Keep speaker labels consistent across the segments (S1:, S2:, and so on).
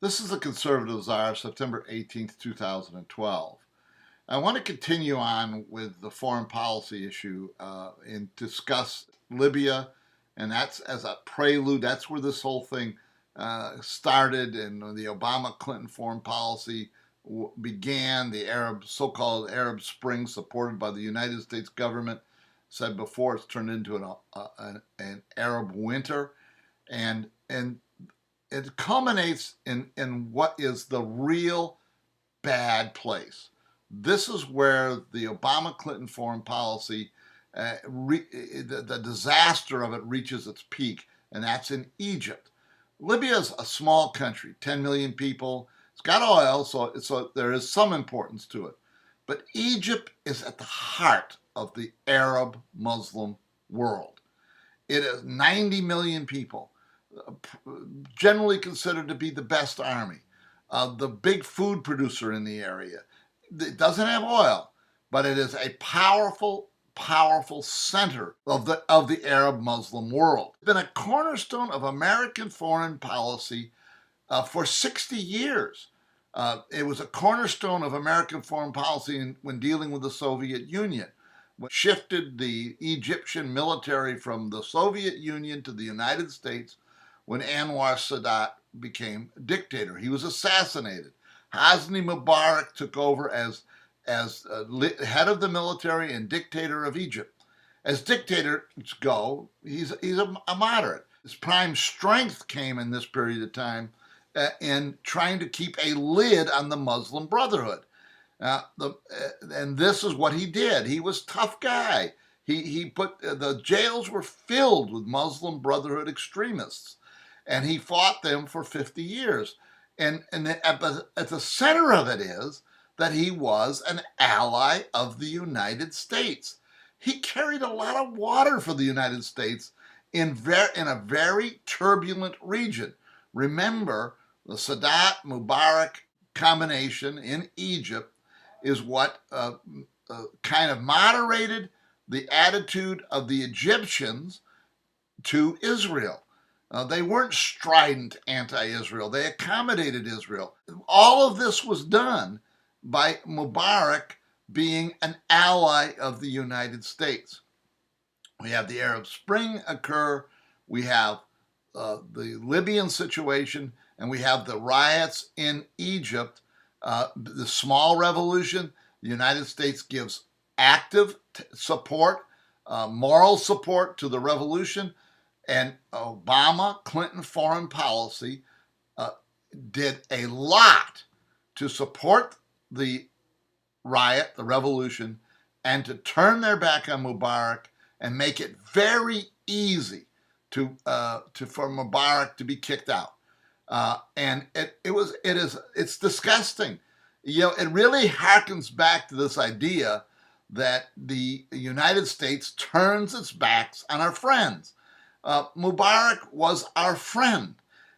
S1: This is the Conservative Czar, September 18th, 2012. I want to continue on with the foreign policy issue and discuss Libya, and that's as a prelude. That's where this whole thing started, and the Obama-Clinton foreign policy began. The so-called Arab Spring, supported by the United States government, said before it's turned into an Arab winter, and it culminates in what is the real bad place. This is where the Obama-Clinton foreign policy, the disaster of it reaches its peak, and that's in Egypt. Libya is a small country, 10 million people. It's got oil, so there is some importance to it. But Egypt is at the heart of the Arab Muslim world. It is 90 million people, generally considered to be the best army, the big food producer in the area. It doesn't have oil, but it is a powerful center of the Arab Muslim world. It's been a cornerstone of American foreign policy for 60 years. It was a cornerstone of American foreign policy when dealing with the Soviet Union. What shifted the Egyptian military from the Soviet Union to the United States when Anwar Sadat became dictator. He was assassinated. Hosni Mubarak took over as head of the military and dictator of Egypt. As dictators go, he's a moderate. His prime strength came in this period of time in trying to keep a lid on the Muslim Brotherhood. And this is what he did. He was a tough guy. He put the jails were filled with Muslim Brotherhood extremists, and he fought them for 50 years. And at the center of it is that he was an ally of the United States. He carried a lot of water for the United States in a very turbulent region. Remember, the Sadat-Mubarak combination in Egypt is what kind of moderated the attitude of the Egyptians to Israel. They weren't strident anti-Israel. They accommodated Israel. All of this was done by Mubarak being an ally of the United States. We have the Arab Spring occur, we have the Libyan situation, and we have the riots in Egypt, the small revolution. The United States gives active support, moral support to the revolution, and Obama-Clinton foreign policy did a lot to support the riot, the revolution, and to turn their back on Mubarak and make it very easy for Mubarak to be kicked out. And it's disgusting. You know, it really harkens back to this idea that the United States turns its backs on our friends. Mubarak was our friend.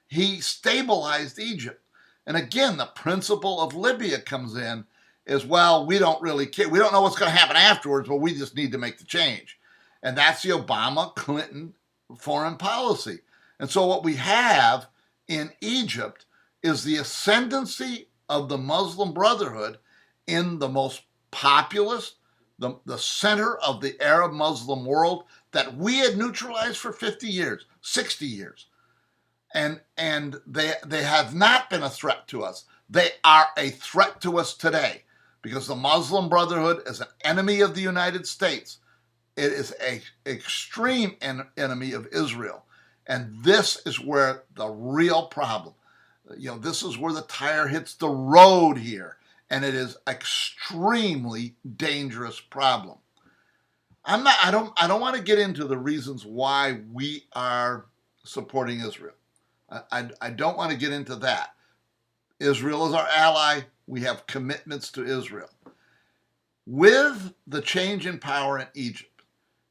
S1: He stabilized Egypt. And again, the principle of Libya comes in is, well, we don't really care. We don't know what's going to happen afterwards, but we just need to make the change. And that's the Obama-Clinton foreign policy. And so what we have in Egypt is the ascendancy of the Muslim Brotherhood in the most populous, the center of the Arab Muslim world that we had neutralized for 50 years, 60 years. And they have not been a threat to us. They are a threat to us today because the Muslim Brotherhood is an enemy of the United States. It is an extreme enemy of Israel. And this is where the real problem, this is where the tire hits the road here. And it is extremely dangerous problem. I don't want to get into the reasons why we are supporting Israel. I don't want to get into that. Israel is our ally. We have commitments to Israel. With the change in power in Egypt,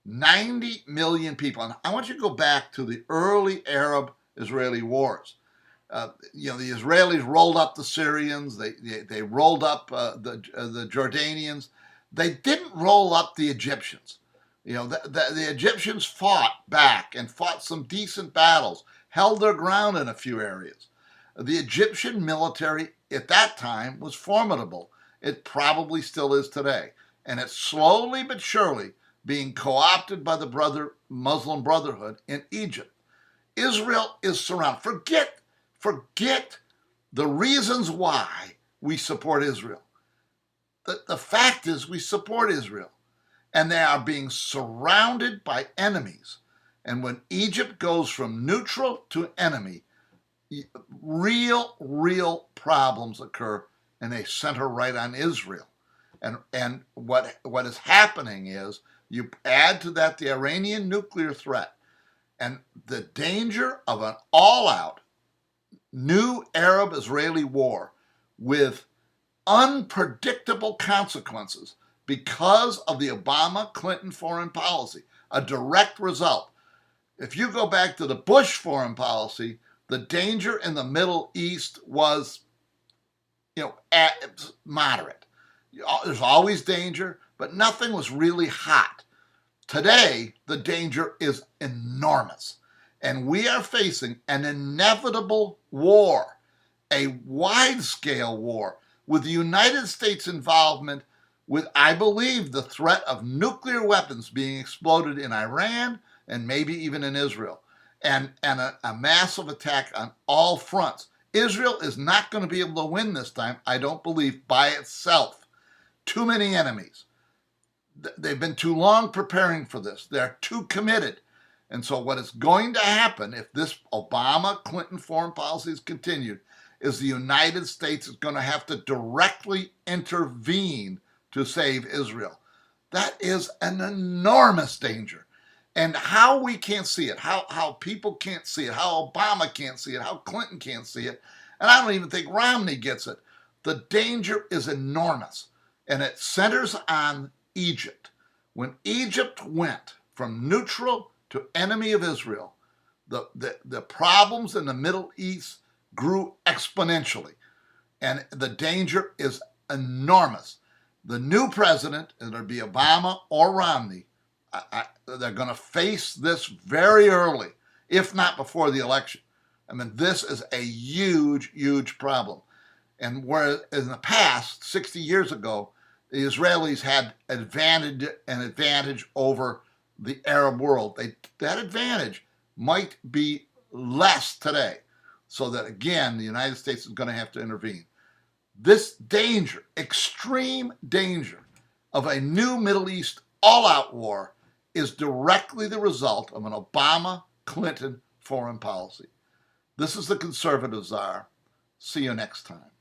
S1: 90 million people, and I want you to go back to the early Arab-Israeli wars. The Israelis rolled up the Syrians. They rolled up the Jordanians. They didn't roll up the Egyptians. The Egyptians fought back and fought some decent battles, held their ground in a few areas. The Egyptian military at that time was formidable. It probably still is today. And it's slowly but surely being co-opted by the Muslim Brotherhood in Egypt. Israel is surrounded. Forget the reasons why we support Israel. The fact is we support Israel. And they are being surrounded by enemies. And when Egypt goes from neutral to enemy, real problems occur, and they center right on Israel. And what is happening is you add to that the Iranian nuclear threat and the danger of an all-out new Arab-Israeli war with unpredictable consequences because of the Obama-Clinton foreign policy, a direct result. If you go back to the Bush foreign policy, the danger in the Middle East was, moderate. There's always danger, but nothing was really hot. Today, the danger is enormous, and we are facing an inevitable war, a wide-scale war, with the United States involvement, with, I believe, the threat of nuclear weapons being exploded in Iran and maybe even in Israel, and a massive attack on all fronts. Israel is not going to be able to win this time, I don't believe, by itself. Too many enemies. They've been too long preparing for this. They're too committed. And so what is going to happen if this Obama-Clinton foreign policy is continued is the United States is going to have to directly intervene to save Israel. That is an enormous danger. And how we can't see it, how people can't see it, how Obama can't see it, how Clinton can't see it, and I don't even think Romney gets it. The danger is enormous, and it centers on Egypt. When Egypt went from neutral to enemy of Israel, the problems in the Middle East grew exponentially, and the danger is enormous. The new president, it'll be Obama or Romney, they're going to face this very early, if not before the election. I mean, this is a huge problem. And whereas in the past, 60 years ago, the Israelis had an advantage over the Arab world. That advantage might be less today. So that, again, the United States is going to have to intervene. This danger, extreme danger of a new Middle East all-out war is directly the result of an Obama-Clinton foreign policy. This is the Conservative Czar. See you next time.